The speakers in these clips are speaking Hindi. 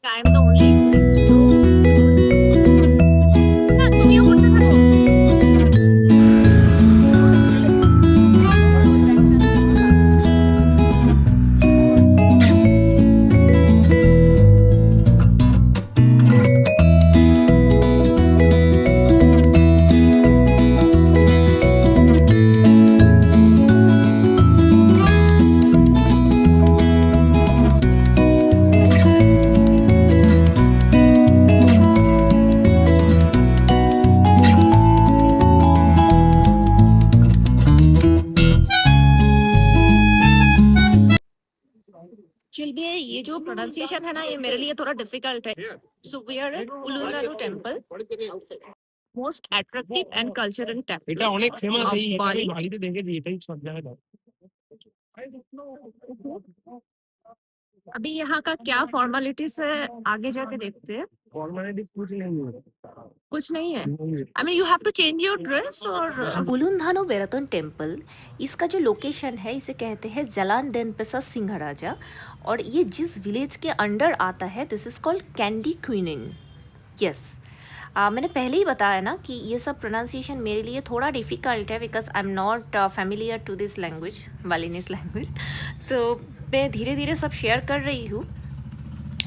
I am the only tourist. So, না তুমিও করতে থাকো। चलिए ये जो प्रोनाउंसिएशन है ना ये मेरे लिए थोड़ा डिफिकल्ट है। So we are at Ulunaru temple, most attractive and cultural temple এটা অনেক ফেমাস ऑफ এই এটা আমি बाली। বালিতে দেখেছি এটাই সব জায়গায় দাও अभी यहाँ का क्या फॉर्मेलिटीज है आगे जाके देखते हैं। फॉर्मेलिटी कुछ नहीं है कुछ नहीं है। I mean you have to change your dress और उलुंधानो वेरातन टेम्पल, इसका जो लोकेशन है इसे कहते हैं जलान डेनपेसा सिंहराजा, और ये जिस विलेज के अंडर आता है this is called Candi Kuning. Yes, मैंने पहले ही बताया ना कि ये सब प्रोनाउंसिएशन मेरे लिए थोड़ा डिफ़िकल्ट है because I am not familiar to this language, Balinese language. तो मैं धीरे धीरे सब शेयर कर रही हूँ।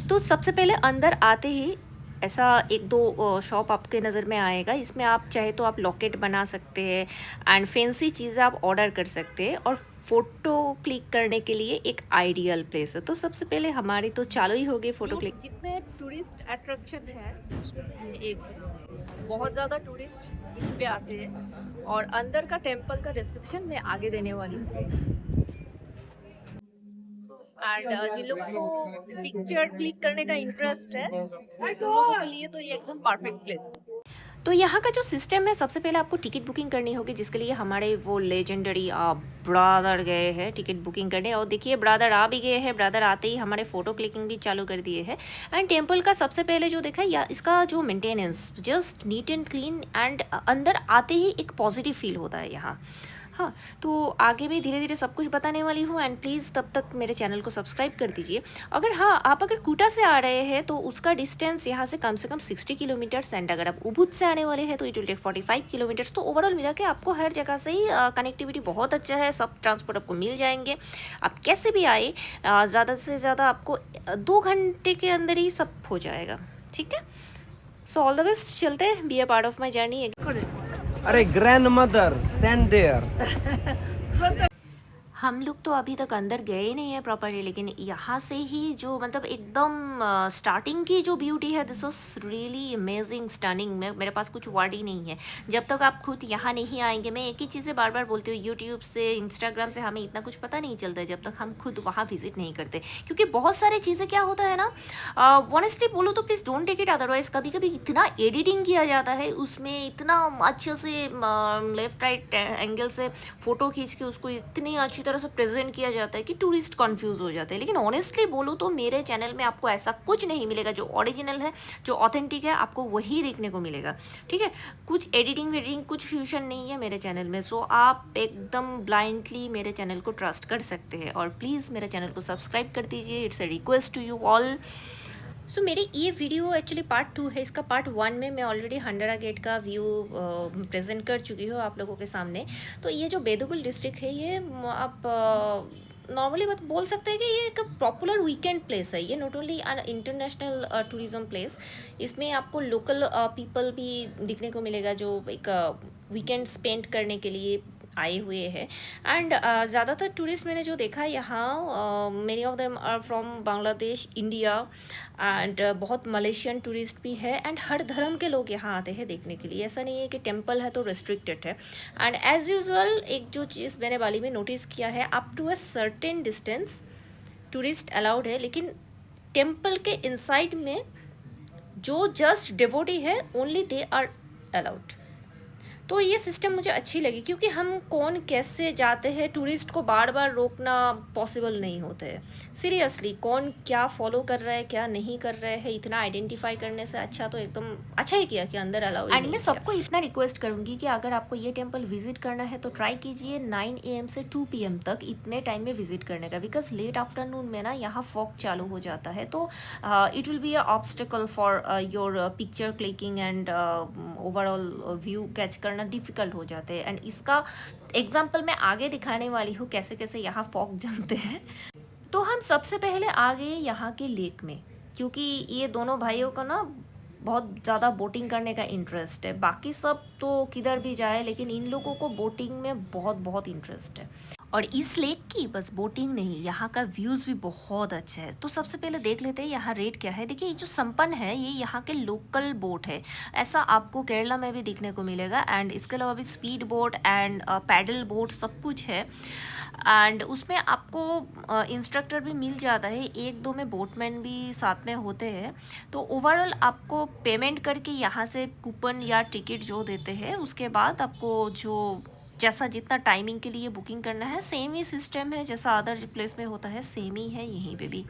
तो सबसे पहले अंदर आते ही ऐसा एक दो शॉप आपके नज़र में आएगा। इसमें आप चाहे तो आप लॉकेट बना सकते हैं एंड फैंसी चीज़ें आप ऑर्डर कर सकते हैं, और फ़ोटो क्लिक करने के लिए एक आइडियल प्लेस है। तो सबसे पहले हमारी तो चालू ही होगी फ़ोटो क्लिक। जितने टूरिस्ट अट्रैक्शन है उसमें से ये एक है। बहुत ज़्यादा टूरिस्ट इस पे आते हैं और अंदर का टेम्पल का डिस्क्रिप्शन मैं आगे देने वाली हूँ। एंड जिन लोगों को पिक्चर क्लिक करने का इंटरेस्ट है उन लोगों के लिए तो ये एकदम परफेक्ट प्लेस है। तो यहाँ का जो सिस्टम है, सबसे पहले आपको टिकट बुकिंग करनी होगी, जिसके लिए हमारे वो लेजेंडरी ब्रदर गए हैं टिकट बुकिंग करने। और देखिए ब्रदर आ भी गए हैं। ब्रदर आते ही हमारे फ़ोटो क्लिकिंग भी चालू कर दिए हैं। एंड टेम्पल का सबसे पहले जो देखा या इसका जो maintenance just neat and clean, and अंदर आते ही एक पॉजिटिव फील होता है यहाँ। हाँ, तो आगे भी धीरे धीरे सब कुछ बताने वाली हूँ। एंड प्लीज़ तब तक मेरे चैनल को सब्सक्राइब कर दीजिए। अगर हाँ आप अगर कूटा से आ रहे हैं तो उसका डिस्टेंस यहाँ से कम 60 किलोमीटर्स, एंड अगर आप उबुद से आने वाले हैं तो इट विल टेक 45 किलोमीटर्स। तो ओवरऑल मिला के आपको हर जगह से ही कनेक्टिविटी बहुत अच्छा है, सब ट्रांसपोर्ट आपको मिल जाएंगे। आप कैसे भी आए, ज़्यादा से ज़्यादा आपको 2 घंटे के अंदर ही सब हो जाएगा। ठीक है, सो ऑल द बेस्ट, चलते हैं, be a part of my journey. अरे ग्रैंडमदर स्टैंड देयर। हम लोग तो अभी तक अंदर गए नहीं है प्रॉपरली, लेकिन यहाँ से ही जो मतलब एकदम स्टार्टिंग की जो ब्यूटी है this was really amazing stunning. मेरे पास कुछ वर्ड ही नहीं है। जब तक आप खुद यहाँ नहीं आएंगे, मैं एक ही चीज़ें बार बार बोलती हूँ, यूट्यूब से इंस्टाग्राम से हमें इतना कुछ पता नहीं चलता है जब तक हम खुद वहाँ विजिट नहीं करते। क्योंकि बहुत सारी चीज़ें क्या होता है ना, ऑनेस्टली बोलो तो please don't take it otherwise. कभी कभी इतना एडिटिंग किया जाता है उसमें, इतना अच्छे से लेफ्ट राइट एंगल से फ़ोटो खींच के उसको इतनी अच्छी तरह से प्रेजेंट किया जाता है कि टूरिस्ट कंफ्यूज हो जाते हैं। लेकिन ऑनेस्टली बोलूँ तो मेरे चैनल में आपको ऐसा कुछ नहीं मिलेगा। जो ओरिजिनल है, जो ऑथेंटिक है, आपको वही देखने को मिलेगा। ठीक है, कुछ एडिटिंग वेडिटिंग कुछ फ्यूजन नहीं है मेरे चैनल में। सो आप एकदम ब्लाइंडली मेरे चैनल को ट्रस्ट कर सकते हैं। और प्लीज़ मेरे चैनल को सब्सक्राइब कर दीजिए, it's a request to you all. So मेरी ये वीडियो एक्चुअली पार्ट 2 है। इसका पार्ट 1 में मैं ऑलरेडी हंडरा गेट का व्यू प्रेजेंट कर चुकी हूँ आप लोगों के सामने। तो ये जो बेदुगुल डिस्ट्रिक्ट है, ये आप नॉर्मली बात बोल सकते हैं कि ये एक पॉपुलर वीकेंड प्लेस है। ये not only an international tourism place, इसमें आपको लोकल पीपल भी दिखने को मिलेगा जो एक वीकेंड स्पेंड करने के लिए आए हुए हैं। एंड ज़्यादातर टूरिस्ट मैंने जो देखा यहाँ, many of them are from Bangladesh, India, and बहुत मलेशियन टूरिस्ट भी है। एंड हर धर्म के लोग यहाँ आते हैं देखने के लिए। ऐसा नहीं है कि टेम्पल है तो रिस्ट्रिक्टेड है। एंड एज यूजुअल एक जो चीज़ मैंने बाली में नोटिस किया है, up to a certain distance tourist allowed है, लेकिन टेम्पल के इनसाइड में जो जस्ट डिवोटी है ओनली दे आर अलाउड। तो ये सिस्टम मुझे अच्छी लगी, क्योंकि हम कौन कैसे जाते हैं, टूरिस्ट को बार बार रोकना पॉसिबल नहीं होता है। सीरियसली कौन क्या फॉलो कर रहा है क्या नहीं कर रहा है, इतना आइडेंटिफाई करने से अच्छा तो एकदम अच्छा ही किया कि अंदर अलाउ। एंड मैं सबको इतना रिक्वेस्ट करूँगी कि अगर आपको ये टेम्पल विजिट करना है तो ट्राई कीजिए 9 AM से 2 PM तक इतने टाइम में विजिट करने का, बिकॉज लेट आफ्टरनून में ना यहाँ फॉग चालू हो जाता है, तो it will be a obstacle for your picture clicking and overall view catch करना डिफ़िकल्ट हो जाते हैं। एंड इसका एग्जाम्पल मैं आगे दिखाने वाली हूँ कैसे कैसे यहाँ फॉग जमते हैं। तो हम सबसे पहले आ गए यहाँ के लेक में, क्योंकि ये दोनों भाइयों को ना बहुत ज़्यादा बोटिंग करने का इंटरेस्ट है। बाकी सब तो किधर भी जाए, लेकिन इन लोगों को बोटिंग में बहुत बहुत इंटरेस्ट है। और इस लेक की बस बोटिंग नहीं, यहाँ का व्यूज़ भी बहुत अच्छा है। तो सबसे पहले देख लेते हैं यहाँ रेट क्या है। देखिए, ये जो संपन है ये यहाँ के लोकल बोट है, ऐसा आपको केरला में भी देखने को मिलेगा। एंड इसके अलावा भी speed boat and paddle boat सब कुछ है। एंड उसमें आपको इंस्ट्रक्टर भी मिल जाता है, 1-2 में बोटमैन भी साथ में होते हैं। तो ओवरऑल आपको पेमेंट करके यहाँ से कूपन या टिकट जो देते हैं, उसके बाद आपको जो जैसा जितना टाइमिंग के लिए बुकिंग करना है, सेम ही सिस्टम है जैसा अदर प्लेस में होता है, सेम ही है यहीं पे भी।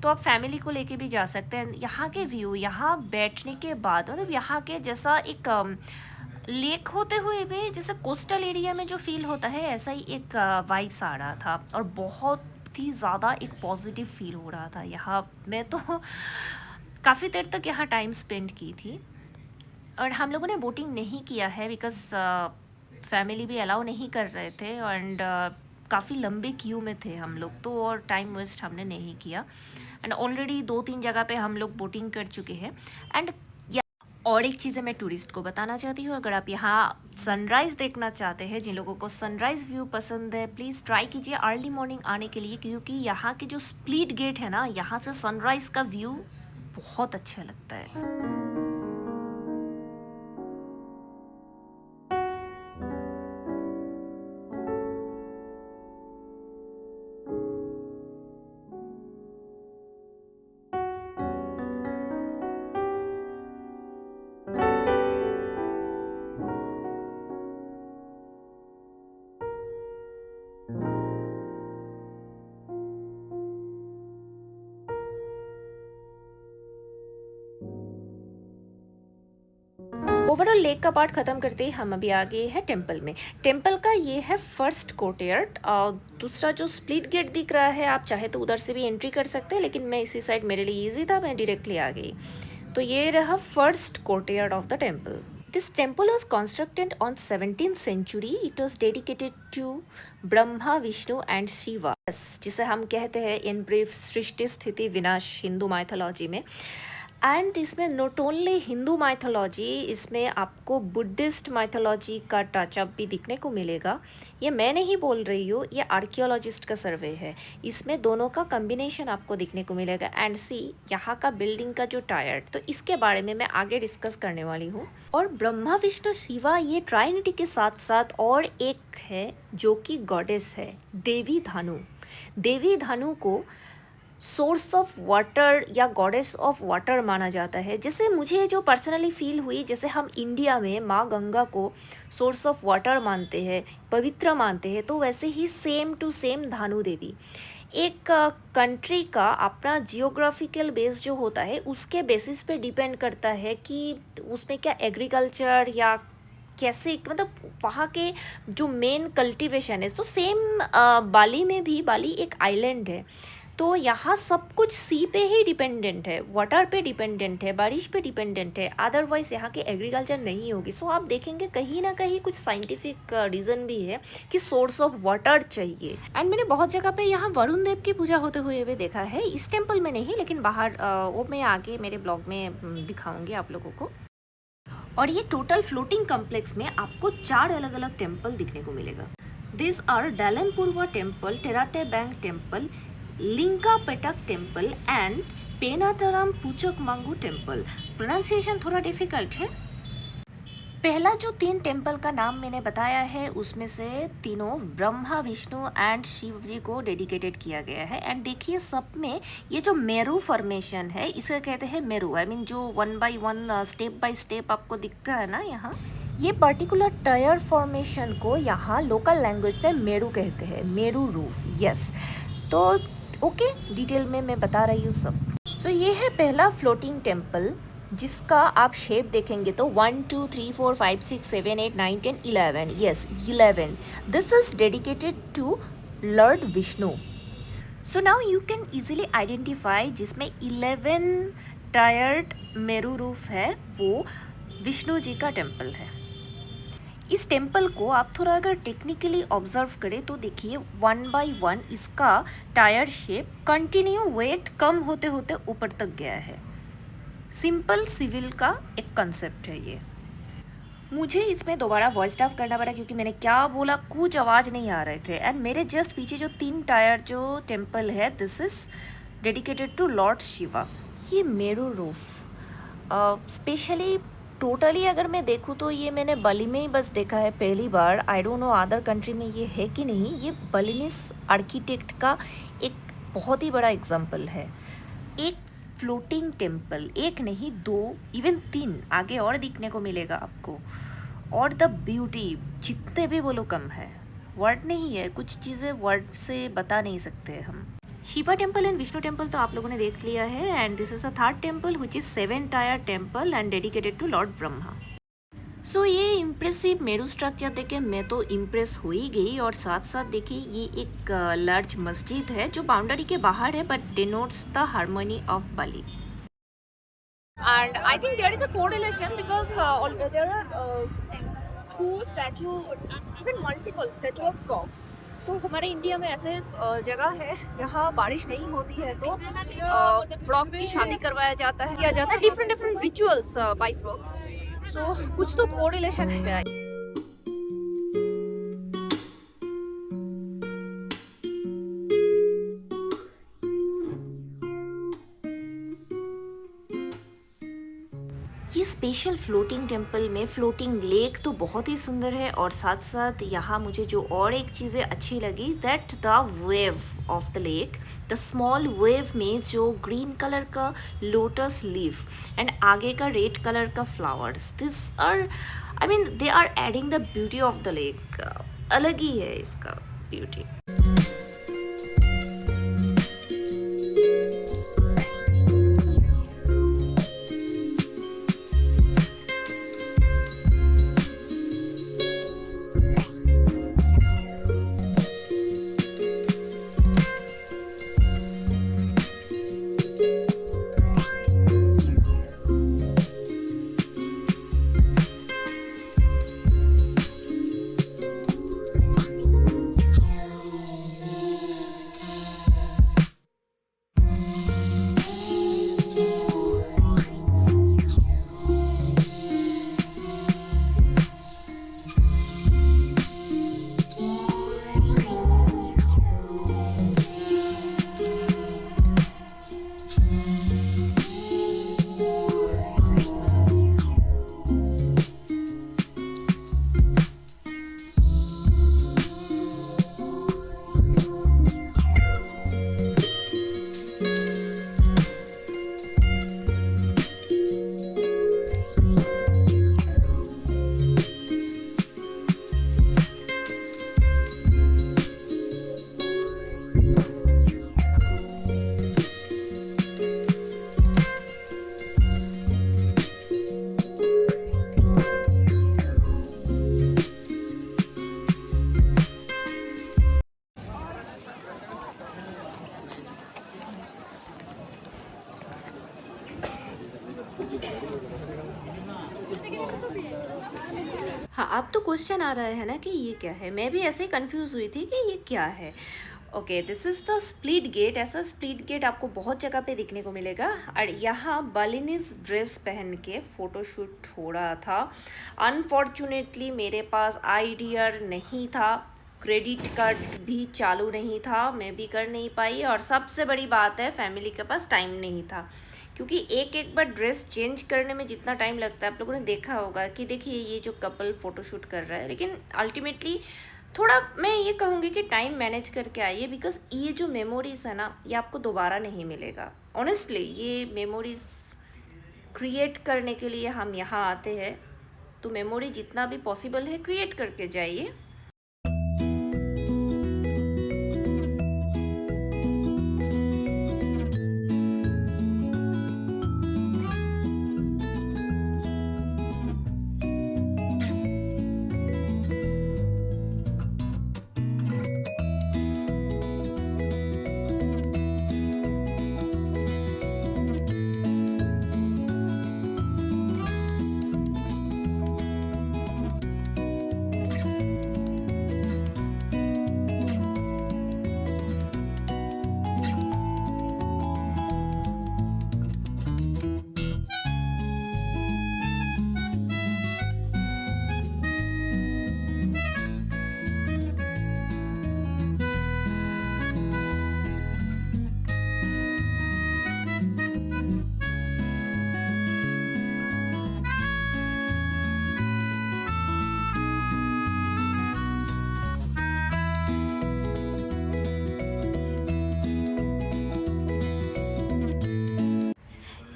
तो आप फैमिली को लेके भी जा सकते हैं। यहाँ के व्यू, यहाँ बैठने के बाद मतलब यहाँ के जैसा एक लेक होते हुए भी जैसे कोस्टल एरिया में जो फील होता है, ऐसा ही एक वाइब्स आ रहा था और बहुत ही ज़्यादा एक पॉजिटिव फील हो रहा था यहाँ। मैं तो काफ़ी देर तक यहाँ टाइम स्पेंड की थी। और हम लोगों ने बोटिंग नहीं किया है बिकॉज़ फैमिली भी अलाउ नहीं कर रहे थे एंड काफ़ी लंबे क्यू में थे हम लोग, तो और टाइम वेस्ट हमने नहीं किया। एंड ऑलरेडी 2-3 जगह पे हम लोग बोटिंग कर चुके हैं। एंड और एक चीज़ है मैं टूरिस्ट को बताना चाहती हूँ, अगर आप यहाँ सनराइज़ देखना चाहते हैं, जिन लोगों को सनराइज़ व्यू पसंद है, प्लीज़ ट्राई कीजिए अर्ली मॉर्निंग आने के लिए, क्योंकि यहाँ के जो स्प्लिट गेट है ना, यहाँ से सनराइज़ का व्यू बहुत अच्छा लगता है। ओवरऑल लेक का पार्ट ख़त्म करते ही हम अभी आ गए हैं टेम्पल में। टेम्पल का ये है फर्स्ट कोर्टयार्ड। दूसरा जो स्प्लिट गेट दिख रहा है, आप चाहे तो उधर से भी एंट्री कर सकते हैं, लेकिन मैं इसी साइड, मेरे लिए ईजी था, मैं डायरेक्टली आ गई। तो ये रहा first courtyard of the temple. This temple was constructed on 17th century. It was dedicated to Brahma, Vishnu and Shiva, जिसे हम कहते हैं इन ब्रीफ सृष्टि स्थिति विनाश हिंदू माइथोलॉजी में। एंड इसमें नॉट ओनली हिंदू माइथोलॉजी, इसमें आपको बुद्धिस्ट माइथोलॉजी का टचअप भी दिखने को मिलेगा। ये मैं नहीं बोल रही हूँ, ये आर्कियोलॉजिस्ट का सर्वे है, इसमें दोनों का कम्बिनेशन आपको दिखने को मिलेगा। एंड सी यहाँ का बिल्डिंग का जो टायर, तो इसके बारे में मैं आगे डिस्कस करने वाली हूँ। और ब्रह्मा, विष्णु, शिवा ये ट्राइनिटी के साथ साथ और एक है जो कि गॉडेस है, देवी धानु। देवी धानु को सोर्स ऑफ वाटर या गॉडेस ऑफ वाटर माना जाता है। जैसे मुझे जो पर्सनली फील हुई, जैसे हम इंडिया में माँ गंगा को सोर्स ऑफ वाटर मानते हैं, पवित्र मानते हैं, तो वैसे ही सेम टू सेम धानु देवी। एक कंट्री का अपना जियोग्राफिकल बेस जो होता है, उसके बेसिस पे डिपेंड करता है कि उसमें क्या एग्रीकल्चर या कैसे, मतलब वहाँ के जो मेन कल्टीवेशन है। तो सेम बाली में भी, बाली एक आइलैंड है, तो यहाँ सब कुछ सी पे ही डिपेंडेंट है, वाटर पे डिपेंडेंट है, बारिश पे डिपेंडेंट है, अदरवाइज यहाँ के एग्रीकल्चर नहीं होगी। सो आप देखेंगे कहीं ना कहीं कुछ साइंटिफिक रीज़न भी है कि सोर्स ऑफ वाटर चाहिए। एंड मैंने बहुत जगह पे यहाँ वरुण देव की पूजा होते हुए भी देखा है, इस टेम्पल में नहीं, लेकिन बाहर, वो मैं आगे मेरे ब्लॉग में दिखाऊंगी आप लोगों को। और ये टोटल फ्लोटिंग कॉम्प्लेक्स में आपको 4 अलग अलग टेम्पल दिखने को मिलेगा। This are Dalem Purwa temple, Terate Bang temple, Lingga Petak temple and Penataran Puncak Mangu temple. Pronunciation थोड़ा डिफिकल्ट है। पहला जो 3 टेम्पल का नाम मैंने बताया है, उसमें से तीनों ब्रह्मा, विष्णु एंड शिव जी को डेडिकेटेड किया गया है। एंड देखिए सब में ये जो मेरू फॉर्मेशन है, इसे कहते हैं मेरू। आई मीन जो 1 by 1 स्टेप बाय स्टेप आपको दिख रहा है ना यहाँ, ये पर्टिकुलर टायर फॉर्मेशन को यहाँ लोकल लैंग्वेज पे मेरू कहते हैं, मेरू रूफ। यस, तो ओके, डिटेल में मैं बता रही हूँ सब। सो ये है पहला फ्लोटिंग टेम्पल, जिसका आप शेप देखेंगे तो 1 2 3 4 5 6 7 8 9 10 11, yes 11। This is dedicated to lord Vishnu. So now you can easily identify, जिसमें 11 टायर्ड मेरू रूफ है वो विष्णु जी का टेम्पल है। इस टेम्पल को आप थोड़ा अगर टेक्निकली ऑब्जर्व करें तो देखिए 1 बाय 1 इसका टायर शेप कंटिन्यू वेट कम होते होते ऊपर तक गया है। सिंपल सिविल का एक कंसेप्ट है ये। मुझे इसमें दोबारा वॉइस ऑफ करना पड़ा क्योंकि मैंने क्या बोला कुछ आवाज़ नहीं आ रहे थे। एंड मेरे जस्ट पीछे जो 3 टायर जो टेम्पल है, this is dedicated to lord Shiva. ये मेरू रूफ स्पेशली टोटली अगर मैं देखूँ तो ये मैंने बली में ही बस देखा है पहली बार। I don't know other country में ये है कि नहीं। ये बलिनीज आर्किटेक्ट का एक बहुत ही बड़ा एग्जाम्पल है। एक फ्लोटिंग टेम्पल, एक नहीं 2 इवन 3 आगे और दिखने को मिलेगा आपको। और द ब्यूटी जितने भी बोलो कम है, वर्ड नहीं है, कुछ चीज़ें वर्ड से बता नहीं सकते हम। Shiva temple and Vishnu temple तो आप लोगों ने देख लिया है। And this is the third temple which is 7 tier temple and dedicated to lord Brahma. So ये इम्प्रेसिव मेरू स्ट्रक्चर देखे मैं तो इम्प्रेस हो ही गई। और साथ साथ देखिए ये एक लार्ज मस्जिद है जो बाउंड्री के बाहर है but denotes the harmony of Bali. And I think there is a correlation because there are 2 statue, even multiple statue of frogs. तो हमारे इंडिया में ऐसे जगह है जहाँ बारिश नहीं होती है तो फ्रॉग की शादी करवाया जाता है, किया जाता है डिफरेंट रिचुअल्स बाय फ्रॉग्स। सो कुछ तो कोरिलेशन है। ये स्पेशल फ्लोटिंग टेम्पल में फ्लोटिंग लेक तो बहुत ही सुंदर है। और साथ साथ यहाँ मुझे जो और एक चीज़ें अच्छी लगी, that the wave of the lake, the small wave में जो ग्रीन कलर का लोटस लीफ एंड आगे का रेड कलर का flowers, this are I mean they are adding the beauty of the lake. अलग ही है इसका ब्यूटी। हाँ, अब तो क्वेश्चन आ रहा है ना कि ये क्या है। मैं भी ऐसे ही कंफ्यूज हुई थी कि ये क्या है। Okay, this is the split gate. ऐसा स्प्लिट गेट आपको बहुत जगह पे दिखने को मिलेगा। और यहाँ बालिनीज ड्रेस पहन के फ़ोटोशूट हो रहा था। अनफॉर्चुनेटली मेरे पास आईडीआर नहीं था, क्रेडिट कार्ड भी चालू नहीं था, मैं भी कर नहीं पाई। और सबसे बड़ी बात है फैमिली के पास टाइम नहीं था, क्योंकि एक बार ड्रेस चेंज करने में जितना टाइम लगता है आप लोगों ने देखा होगा कि देखिए ये जो कपल फ़ोटोशूट कर रहा है। लेकिन अल्टीमेटली थोड़ा मैं ये कहूँगी कि टाइम मैनेज करके आइए, बिकॉज ये जो मेमोरीज़ है ना ये आपको दोबारा नहीं मिलेगा। ऑनेस्टली ये मेमोरीज़ क्रिएट करने के लिए हम यहाँ आते हैं। तो मेमोरी जितना भी पॉसिबल है क्रिएट करके जाइए।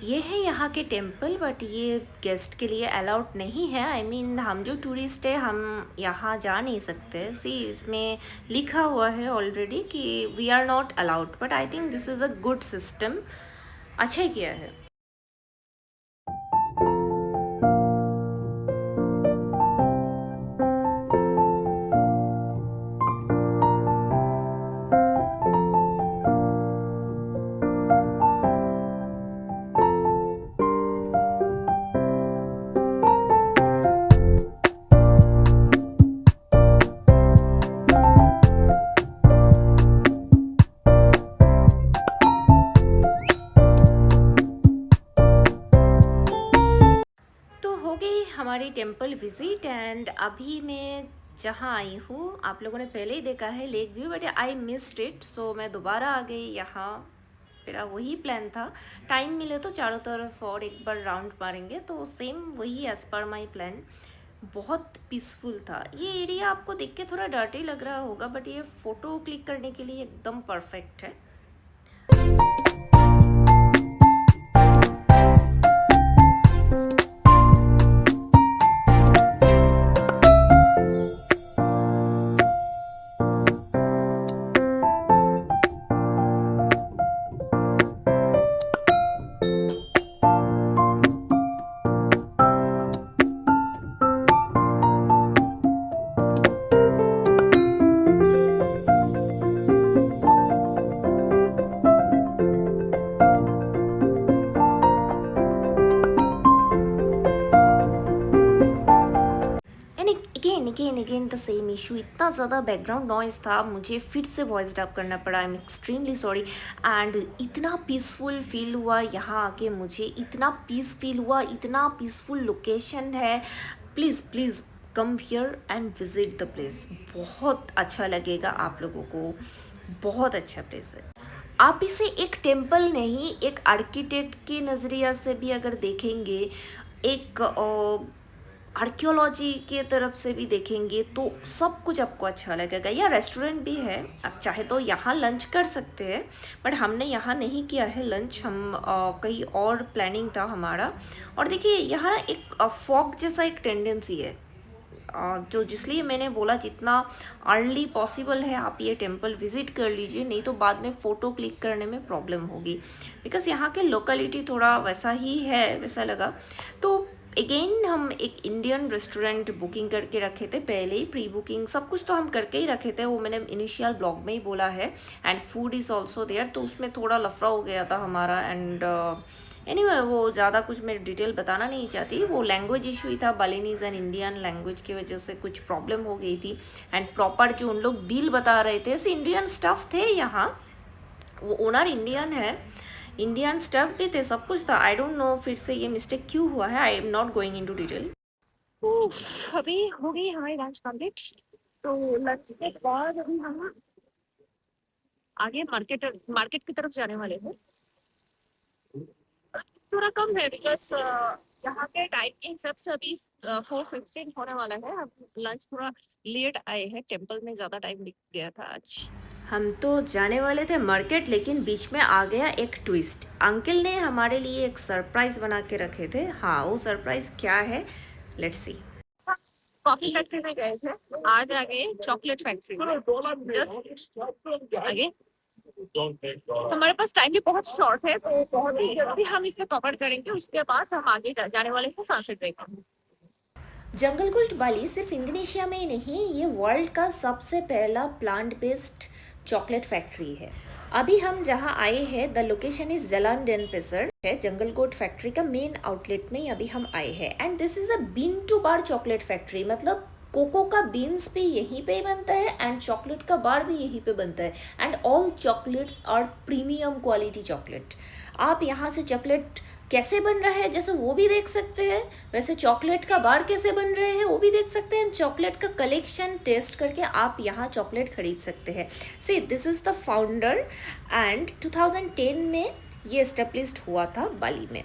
ये है यहाँ के टेम्पल, बट ये गेस्ट के लिए अलाउड नहीं है। आई मीन हम जो टूरिस्ट है हम यहाँ जा नहीं सकते। सी इसमें लिखा हुआ है ऑलरेडी कि we are not allowed, but I think this is a good system, अच्छा ही किया है। हमारी टेम्पल विजिट एंड अभी मैं जहाँ आई हूँ आप लोगों ने पहले ही देखा है lake view, but I missed it, so मैं दोबारा आ गई यहाँ। मेरा वही प्लान था, टाइम मिले तो चारों तरफ और एक बार राउंड मारेंगे, तो सेम वही एज पर माई प्लान। बहुत पीसफुल था ये एरिया। आपको देख के थोड़ा डर्टी लग रहा होगा, बट ये फ़ोटो क्लिक करने के लिए एकदम परफेक्ट है। अगेन द सेम इशू, इतना ज़्यादा बैकग्राउंड नॉइज़ था, मुझे फिर से वॉइस डब करना पड़ा। I am extremely sorry. And इतना पीसफुल फील हुआ यहाँ आके, मुझे इतना पीस फील हुआ, इतना पीसफुल लोकेशन है। Please please come here and visit the place, बहुत अच्छा लगेगा आप लोगों को, बहुत अच्छा प्लेस है। आप इसे एक टेम्पल नहीं, एक आर्किटेक्ट के नज़रिया से भी अगर देखेंगे, एक आर्कियोलॉजी के तरफ से भी देखेंगे, तो सब कुछ आपको अच्छा लगेगा। या रेस्टोरेंट भी है, आप चाहे तो यहाँ लंच कर सकते हैं, बट हमने यहाँ नहीं किया है लंच, हम कहीं और प्लानिंग था हमारा। और देखिए यहाँ ना एक फॉग जैसा एक टेंडेंसी है, जो जिसलिए मैंने बोला जितना अर्ली पॉसिबल है आप ये टेम्पल विज़िट कर लीजिए, नहीं तो बाद में फ़ोटो क्लिक करने में प्रॉब्लम होगी, बिकॉज़ यहाँ के लोकेलिटी थोड़ा वैसा ही है, वैसा लगा। तो अगेन हम एक इंडियन रेस्टोरेंट बुकिंग करके रखे थे पहले ही, प्री बुकिंग सब कुछ तो हम करके ही रखे थे, वो मैंने इनिशियल ब्लॉग में ही बोला है। And food is also there, तो उसमें थोड़ा लफड़ा हो गया था हमारा। एंड एनीवे वो ज़्यादा कुछ मैं डिटेल बताना नहीं चाहती, वो लैंग्वेज इशू ही था, बालिनीज़ एंड इंडियन लैंग्वेज की वजह से कुछ प्रॉब्लम हो गई थी। एंड प्रॉपर जो उन लोग बिल बता रहे थे, ऐसे इंडियन स्टाफ थे यहाँ, वो ओनर इंडियन है, इंडियन स्टाफ भी थे, सब कुछ था। आई डोंट नो फिर से ये मिस्टेक क्यों हुआ है, आई am not going into detail. अभी हो गई हमारी लंच कंप्लीट, तो लंच के बाद अभी हम आगे मार्केट की तरफ जाने वाले हैं। थोड़ा कम है बिकॉज यहाँ के टाइम के हिसाब से अभी 4:15 होने वाला है। हम लंच थोड़ा लेट आए हैं, टेम्पल में ज़्यादा टाइम लग गया था आज। हम तो जाने वाले थे मार्केट, लेकिन बीच में आ गया एक ट्विस्ट। अंकल ने हमारे लिए एक सरप्राइज़ बना के रखे थे। हाँ, वो सरप्राइज़ क्या है, लेट्स सी। कॉफी फैक्ट्री में गए थे, आज आ गए चॉकलेट फैक्ट्री में। जस्ट आगे हमारे पास टाइम भी बहुत शॉर्ट है, तो बहुत ही जल्दी हम इसे कवर करेंगे, उसके बाद हम आगे जाने वाले हैं सनसेट देखेंगे। जंगल गोल्ड बाली सिर्फ इंडोनेशिया में ही नहीं, ये वर्ल्ड का सबसे पहला प्लांट बेस्ड चॉकलेट फैक्ट्री है। अभी हम जहाँ आए हैं, the location is Jalan Denpasar है, जंगल गोल्ड फैक्ट्री का मेन आउटलेट में अभी हम आए हैं। And this is a bean to bar chocolate factory, मतलब कोको का बीन्स भी यहीं पे बनता है एंड चॉकलेट का बार भी यहीं पे बनता है। And all chocolates are premium quality chocolate. आप यहाँ से चॉकलेट कैसे बन रहा है जैसे वो भी देख सकते हैं, वैसे चॉकलेट का बार कैसे बन रहे हैं वो भी देख सकते हैं। चॉकलेट का कलेक्शन टेस्ट करके आप यहाँ चॉकलेट खरीद सकते हैं। See this is the founder and 2010 में ये एस्टेब्लिश्ड हुआ था बाली में।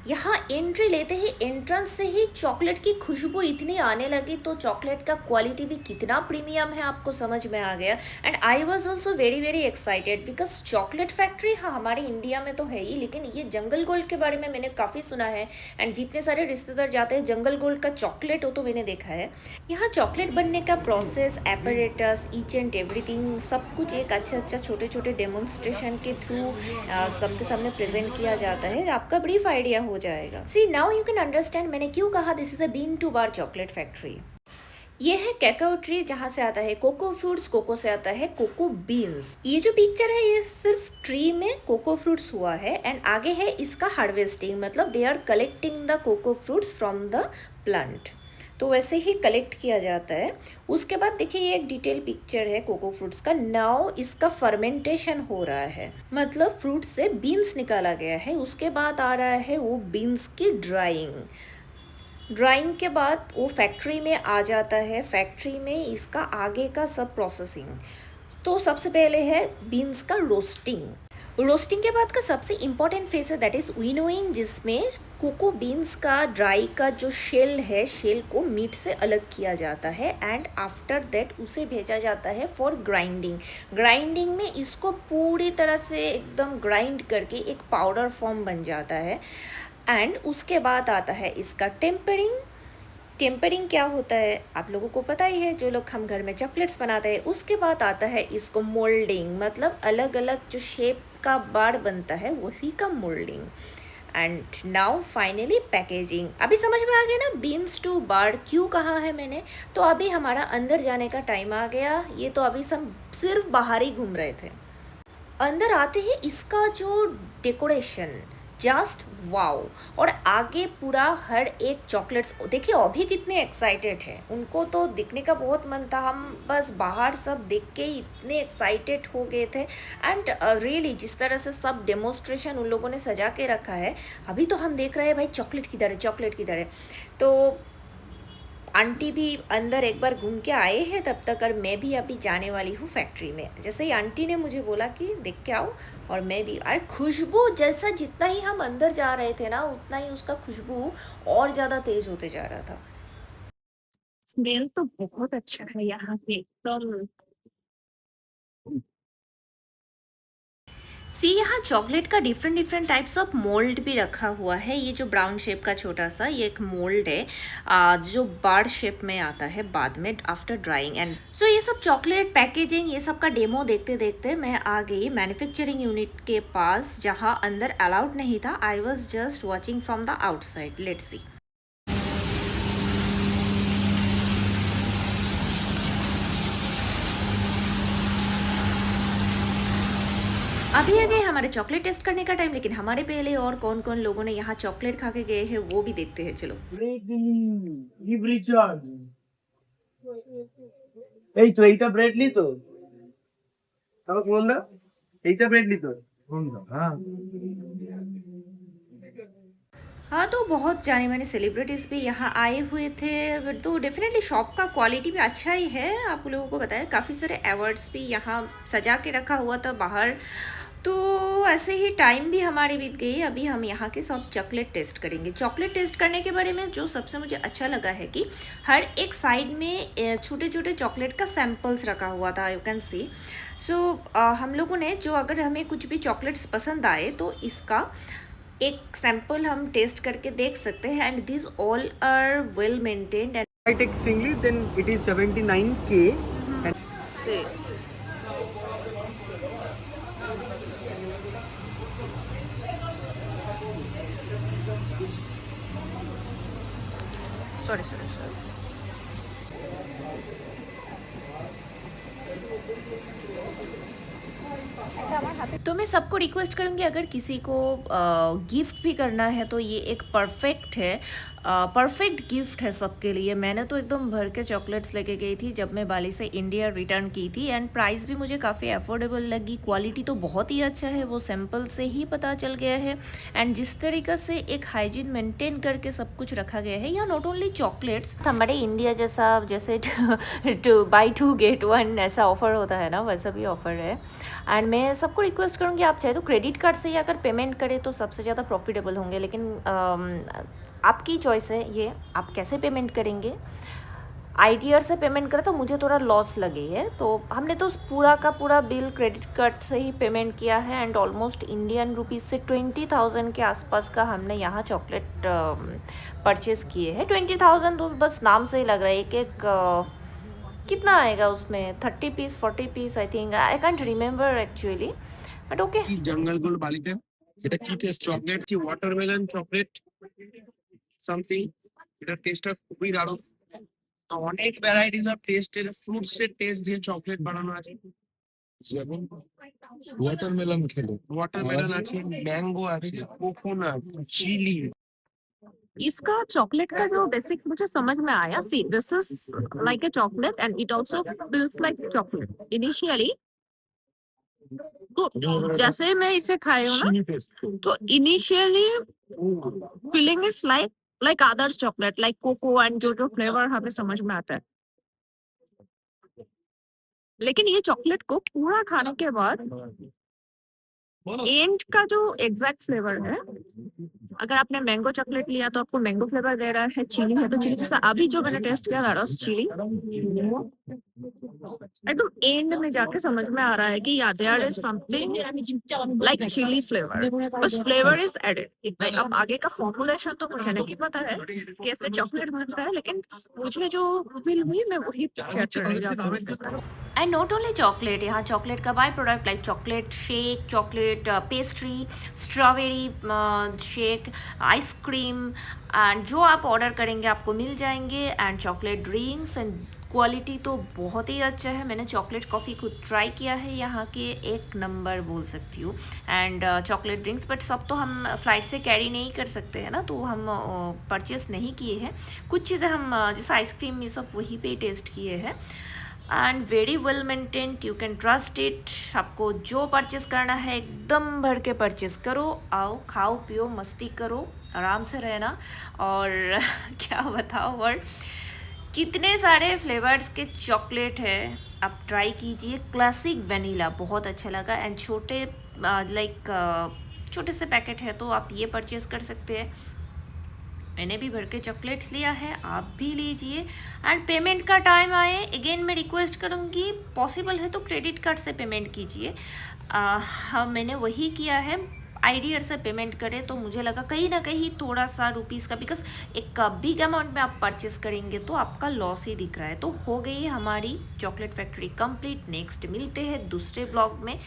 यहाँ एंट्री लेते ही एंट्रेंस से ही चॉकलेट की खुशबू इतनी आने लगी, तो चॉकलेट का क्वालिटी भी कितना प्रीमियम है आपको समझ में आ गया। And I was also very very excited because chocolate factory हाँ हमारे इंडिया में तो है ही, लेकिन ये जंगल गोल्ड के बारे में मैंने काफ़ी सुना है। एंड जितने सारे रिश्तेदार जाते हैं जंगल गोल्ड का चॉकलेट हो तो मैंने देखा है। यहाँ चॉकलेट बनने का process, apparatus, each and everything सब कुछ एक अच्छा छोटे छोटे डेमोन्स्ट्रेशन के थ्रू सबके सामने प्रेजेंट किया जाता है, आपका ब्रीफ आइडिया हो जाएगा। See now you can understand मैंने क्यों कहा this is a bean to bar chocolate factory. ये है कैकाओ ट्री जहाँ से आता है कोको फ्रूट्स, कोको से आता है कोको बीन्स। ये जो पिक्चर है ये सिर्फ ट्री में कोको फ्रूट्स हुआ है एंड आगे है इसका हार्वेस्टिंग, मतलब they are collecting the cocoa fruits from the plant. तो वैसे ही कलेक्ट किया जाता है। उसके बाद देखिए ये एक डिटेल पिक्चर है कोको फ्रूट्स का। नाउ इसका फर्मेंटेशन हो रहा है, मतलब फ्रूट से बीन्स निकाला गया है, उसके बाद आ रहा है वो बीन्स की ड्राइंग के बाद वो फैक्ट्री में आ जाता है। फैक्ट्री में इसका आगे का सब प्रोसेसिंग। तो सबसे पहले है बीन्स का रोस्टिंग के बाद का सबसे इम्पॉर्टेंट फेस है दैट इज़ विनोइंग, जिसमें कोको बीन्स का ड्राई का जो शेल है, शेल को मीट से अलग किया जाता है एंड आफ्टर दैट उसे भेजा जाता है फॉर ग्राइंडिंग में इसको पूरी तरह से एकदम ग्राइंड करके एक पाउडर फॉर्म बन जाता है। एंड उसके बाद आता है इसका टेम्परिंग क्या होता है आप लोगों को पता ही है, जो लोग हम घर में चॉकलेट्स बनाते हैं। उसके बाद आता है इसको मोल्डिंग, मतलब अलग अलग जो शेप का बार बनता है वही का moulding. And now finally packaging. अभी समझ में आ गया ना बीन्स टू बार क्यों कहा है मैंने। तो अभी हमारा अंदर जाने का टाइम आ गया। ये तो अभी सब सिर्फ बाहर ही घूम रहे थे। अंदर आते ही इसका जो डेकोरेशन जस्ट वाओ, और आगे पूरा हर एक चॉकलेट्स देखिए अभी कितने एक्साइटेड हैं, उनको तो दिखने का बहुत मन था। हम बस बाहर सब देख के ही इतने एक्साइटेड हो गए थे। एंड रियली जिस तरह से सब डेमोन्स्ट्रेशन उन लोगों ने सजा के रखा है, अभी तो हम देख रहे हैं भाई चॉकलेट किधर है। तो आंटी भी अंदर एक बार घूम के आए हैं तब तक, और मैं भी अभी जाने वाली हूँ फैक्ट्री में। जैसे ही आंटी ने मुझे बोला कि देख के आओ, और मैं भी। अरे खुशबू जैसा जितना ही हम अंदर जा रहे थे ना उतना ही उसका खुशबू और ज़्यादा तेज होते जा रहा था। स्मेल तो बहुत अच्छा है यहाँ पे एकदम। सी यहाँ चॉकलेट का डिफरेंट टाइप्स ऑफ मोल्ड भी रखा हुआ है। ये जो ब्राउन शेप का छोटा सा ये एक मोल्ड है जो बार शेप में आता है बाद में आफ्टर ड्राइंग। एंड सो ये सब चॉकलेट पैकेजिंग ये सब का डेमो देखते देखते मैं आ गई मैन्युफैक्चरिंग यूनिट के पास, जहाँ अंदर अलाउड नहीं था। I was just watching from the outside. Let's see. अभी आ गए हमारे चॉकलेट टेस्ट करने का टाइम, लेकिन हमारे पहले और कौन कौन लोगों ने यहाँ चॉकलेट खा के गए हैं वो भी देखते हैं। चलो এই তো এইটা ব্রেড লি তো আমার সুমনদা এইটা ব্রেড লি তো হ্যাঁ हाँ, तो बहुत जाने माने सेलिब्रिटीज़ भी यहाँ आए हुए थे। तो डेफिनेटली शॉप का क्वालिटी भी अच्छा ही है। आप लोगों को बताया काफ़ी सारे अवार्ड्स भी यहाँ सजा के रखा हुआ था बाहर। तो ऐसे ही टाइम भी हमारी बीत गई। अभी हम यहाँ के सब चॉकलेट टेस्ट करेंगे। चॉकलेट टेस्ट करने के बारे में जो सबसे मुझे अच्छा लगा है कि हर एक साइड में छोटे छोटे चॉकलेट का सैम्पल्स रखा हुआ था, यू कैन सी। सो हम लोगों ने जो अगर हमें कुछ भी चॉकलेट्स पसंद आए तो इसका एक सैम्पल हम टेस्ट करके देख सकते हैं। And this all are well maintained and I take singly, then it is 79K. And Sí. Sorry. तो मैं सबको रिक्वेस्ट करूँगी अगर किसी को गिफ्ट भी करना है तो ये एक परफेक्ट है, परफेक्ट गिफ्ट है सबके लिए। मैंने तो एकदम भर के चॉकलेट्स लेके गई थी जब मैं बाली से इंडिया रिटर्न की थी, एंड प्राइस भी मुझे काफ़ी अफोर्डेबल लगी। क्वालिटी तो बहुत ही अच्छा है, वो सैंपल से ही पता चल गया है। एंड जिस तरीके से एक हाइजीन मेंटेन करके सब कुछ रखा गया है, यहाँ नॉट ओनली चॉकलेट्स, हमारे इंडिया जैसा जैसे बाई 2 गेट 1 ऐसा ऑफर होता है ना, वैसा भी ऑफर है। एंड मैं सबको रिक्वेस्ट करूँगी आप चाहे तो क्रेडिट कार्ड से ही अगर पेमेंट करें तो सबसे ज़्यादा प्रॉफिटेबल होंगे, लेकिन आपकी चॉइस है ये, आप कैसे पेमेंट करेंगे। आईटीआर से पेमेंट करें तो मुझे थोड़ा लॉस लगे है, तो हमने तो पूरा का पूरा बिल क्रेडिट कार्ड से ही पेमेंट किया है। एंड ऑलमोस्ट इंडियन रुपीज़ से 20,000 के आसपास का हमने यहाँ चॉकलेट परचेज़ किए हैं। 20,000 तो बस नाम से ही लग रहा है। एक कितना आएगा उसमें, 30 piece 40 piece I think, I can't remember actually, but okay. Jungle Gold বালিতে এটা কি টেস্ট চকলেট কি ওয়াটারমেলন চকলেট সামথিং, এটা টেস্টটা খুবই দারুণ। অনেক ভ্যারাইটিস অফ টেস্টের ফ্রুটসের টেস্ট দিয়ে চকলেট বানানো আছে, যেমন ওয়াটারমেলন খেলো, ওয়াটারমেলন আছে, ম্যাঙ্গো আছে, কোকোনাট, চিলি। इसका चॉकलेट का जो बेसिक मुझे समझ में आया, see this is like a chocolate and it also feels like chocolate initially. तो जैसे मैं इसे खाई हूँ ना, तो initially feeling is like others chocolate, like cocoa and जो फ्लेवर हमें समझ में आता है। लेकिन ये चॉकलेट को पूरा खाने के बाद एंड का जो एग्जैक्ट फ्लेवर है, अगर आपने मैंगो चॉकलेट लिया तो आपको मैंगो फ्लेवर दे रहा है, चिली है तो चिली, जैसा अभी जो मैंने टेस्ट किया दैट वाज चिली। एकदम एंड में जाके समझ में आ रहा है कि या there is something like chilli flavour, बस फ्लेवर इज एडेड। अब आगे का फॉर्मूलेशन तो मुझे नहीं पता है कैसे चॉकलेट बनता है, लेकिन मुझे जो फील हुई मैं वही शेयर करने जा रही हूँ। एंड नॉट ओनली चॉकलेट, यहाँ चॉकलेट का by product like chocolate shake, chocolate pastry, strawberry shake, ice cream, and जो आप ऑर्डर करेंगे आपको मिल जाएंगे। And chocolate drinks, and quality तो बहुत ही अच्छा है। मैंने चॉकलेट कॉफ़ी खुद ट्राई किया है, यहाँ के एक नंबर बोल सकती हूँ। एंड चॉकलेट ड्रिंक्स, बट सब तो हम फ्लाइट से कैरी नहीं कर सकते हैं ना, तो हम परचेस नहीं किए हैं। कुछ चीज़ें हम जैसे आइसक्रीम ये सब वहीं पे टेस्ट किए हैं। And very well maintained, you can trust it. आपको जो परचेस करना है एकदम भर के परचेस करो, आओ खाओ पियो मस्ती करो, आराम से रहना। और क्या बताओ, और कितने सारे फ्लेवर्स के चॉकलेट है, आप ट्राई कीजिए। क्लासिक वनीला बहुत अच्छा लगा, एंड छोटे छोटे से पैकेट है तो आप ये परचेस कर सकते हैं। मैंने भी भर के चॉकलेट्स लिया है, आप भी लीजिए। एंड पेमेंट का टाइम आए, अगेन मैं रिक्वेस्ट करूँगी पॉसिबल है तो क्रेडिट कार्ड से पेमेंट कीजिए। हाँ, मैंने वही किया है, आईडीआर से पेमेंट करें तो मुझे लगा कहीं ना कहीं थोड़ा सा रुपीज़ का, बिकॉज एक बिग अमाउंट में आप परचेस करेंगे तो आपका लॉस ही दिख रहा है। तो हो गई हमारी चॉकलेट फैक्ट्री कंप्लीट। नेक्स्ट मिलते हैं दूसरे ब्लॉग में,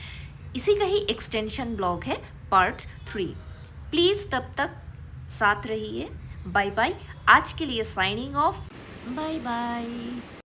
इसी का ही एक्सटेंशन ब्लॉग है पार्ट 3। प्लीज़ तब तक साथ रहिए। बाय बाय, आज के लिए साइनिंग ऑफ, बाय बाय।